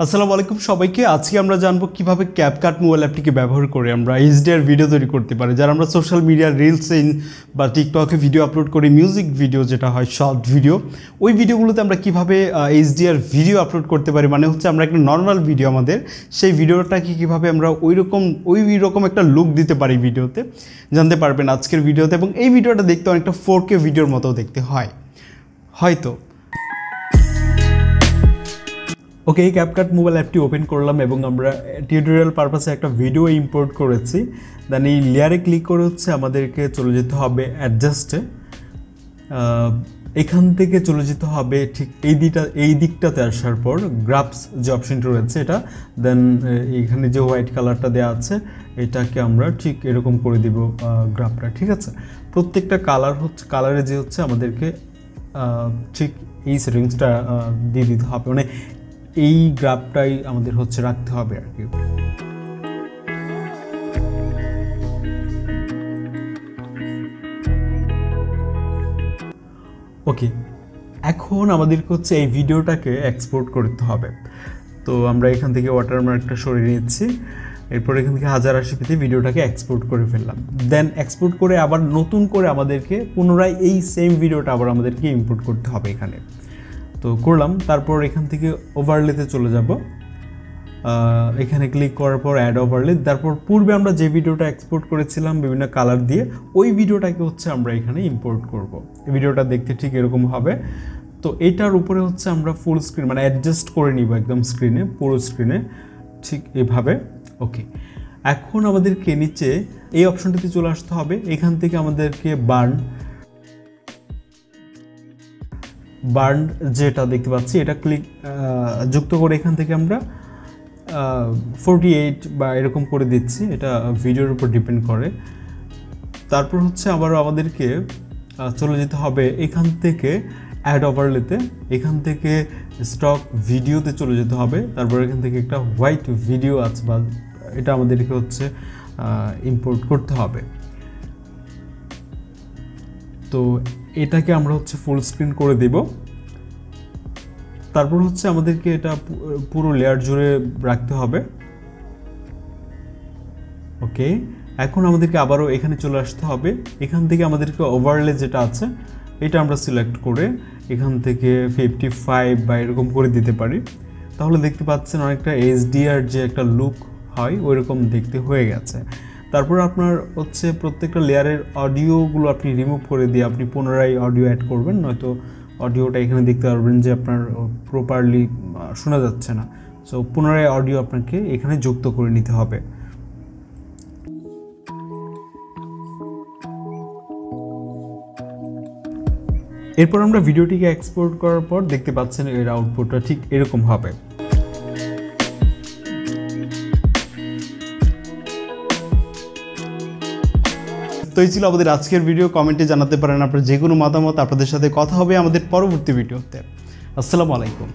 আসসালামু আলাইকুম সবাইকে। আজকে আমরা জানবো কিভাবে ক্যাপকাট মোবাইল অ্যাপটিকে ব্যবহার করে আমরা এইচডিআর ভিডিও তৈরি করতে পারি। যারা আমরা সোশ্যাল মিডিয়া রিলসে বা টিকটকে ভিডিও আপলোড করি, মিউজিক ভিডিও যেটা হয় শর্ট ভিডিও, ওই ভিডিওগুলোতে আমরা কিভাবে এইচডিআর ভিডিও আপলোড করতে পারি। মানে হচ্ছে আমরা একটা নর্মাল ভিডিও আমাদের সেই ভিডিওটাকে কিভাবে আমরা ওই রকম একটা লুক দিতে পারি ভিডিওতে, জানতে পারবেন আজকের ভিডিওতে। এবং এই ভিডিওটা দেখতে অনেকটা 4K ভিডিওর মতো দেখতে হয় হয়তো। ওকে, এই ক্যাপকাট মোবাইল অ্যাপটি ওপেন করলাম এবং আমরা টিউটোরিয়াল পারপাসে একটা ভিডিও ইম্পোর্ট করেছি। দেন এই লেয়ারে ক্লিক করে হচ্ছে আমাদেরকে চলে যেতে হবে অ্যাডজাস্টে। এখান থেকে চলে যেতে হবে ঠিক এই দিকটাতে আসার পর গ্রাফস যে অপশনটা রয়েছে এটা, দেন এখানে যে হোয়াইট কালারটা দেওয়া আছে এটাকে আমরা ঠিক এরকম করে দিব গ্রাফটা, ঠিক আছে। প্রত্যেকটা কালারে যে হচ্ছে আমাদেরকে ঠিক এই সেটিংসটা দিয়ে দিতে হবে, মানে এই গ্রাফটাই আমাদের হচ্ছে রাখতে হবে আর কি। ওকে, এখন আমাদেরকে হচ্ছে এই ভিডিওটাকে এক্সপোর্ট করতে হবে। তো আমরা এখান থেকে ওয়াটারমার্কটা সরিয়ে নিচ্ছি, এরপর এখান থেকে 1080p ভিডিওটাকে এক্সপোর্ট করে ফেললাম। দেন এক্সপোর্ট করে আবার নতুন করে আমাদেরকে পুনরায় এই সেম ভিডিওটা আবার আমাদেরকে ইম্পোর্ট করতে হবে এখানে। তো করলাম, তারপর এখান থেকে ওভারলেতে চলে যাব। এখানে ক্লিক করার পর অ্যাড ওভারলে, তারপর পূর্বে আমরা যে ভিডিওটা এক্সপোর্ট করেছিলাম বিভিন্ন কালার দিয়ে, ওই ভিডিওটাকে হচ্ছে আমরা এখানে ইম্পোর্ট করব। এই ভিডিওটা দেখতে ঠিক এরকম হবে। তো এইটার উপরে হচ্ছে আমরা ফুল স্ক্রিন মানে অ্যাডজাস্ট করে নিব একদম স্ক্রিনে, পুরো স্ক্রিনে ঠিক এভাবে। ওকে, এখন আমাদেরকে নিচে এই অপশনটিতে চলে আসতে হবে। এখান থেকে আমাদেরকে বার্ন যেটা দেখতে পাচ্ছি এটা যুক্ত করে এখান থেকে আমরা 48 বা এরকম করে দিচ্ছি, এটা ভিডিওর উপর ডিপেন্ড করে। তারপর হচ্ছে আবার আমাদেরকে চলে যেতে হবে এখান থেকে অ্যাড ওভারলেতে, এখান থেকে স্টক ভিডিওতে চলে যেতে হবে। তারপর এখান থেকে একটা হোয়াইট ভিডিও আছে বা এটা আমাদেরকে হচ্ছে ইম্পোর্ট করতে হবে। তো এটাকে আমরা হচ্ছে ফুল স্ক্রিন করে দেব। তারপর হচ্ছে আমাদেরকে এটা পুরো লেয়ার জুড়ে রাখতে হবে। ওকে, এখন আমাদেরকে আবারও এখানে চলে আসতে হবে। এখান থেকে আমাদেরকে ওভারলে যেটা আছে এটা আমরা সিলেক্ট করে এখান থেকে 55 বা এরকম করে দিতে পারি। তাহলে দেখতে পাচ্ছেন অনেকটা এইচডিআর যে একটা লুক হয় ওইরকম দেখতে হয়ে গেছে। তারপর আপনার হচ্ছে প্রত্যেকটা লেয়ারের অডিওগুলো আপনি রিমুভ করে দিয়ে আপনি পুনরায় অডিও অ্যাড করবেন, নয়তো অডিওটা এখানে দেখতে পারবেন যে আপনার প্রপারলি শোনা যাচ্ছে না। সো পুনরায় অডিও আপনাকে এখানে যুক্ত করে নিতে হবে। এরপর আমরা ভিডিওটিকে এক্সপোর্ট করার পর দেখতে পাচ্ছেন এর আউটপুটটা ঠিক এরকম হবে। তো এই ছিল আমাদের আজকের ভিডিও। কমেন্টে জানাতে পারেন আপনার যে কোনো মতামত। আপনাদের সাথে কথা হবে আমাদের পরবর্তী ভিডিওতে। আসসালামু আলাইকুম।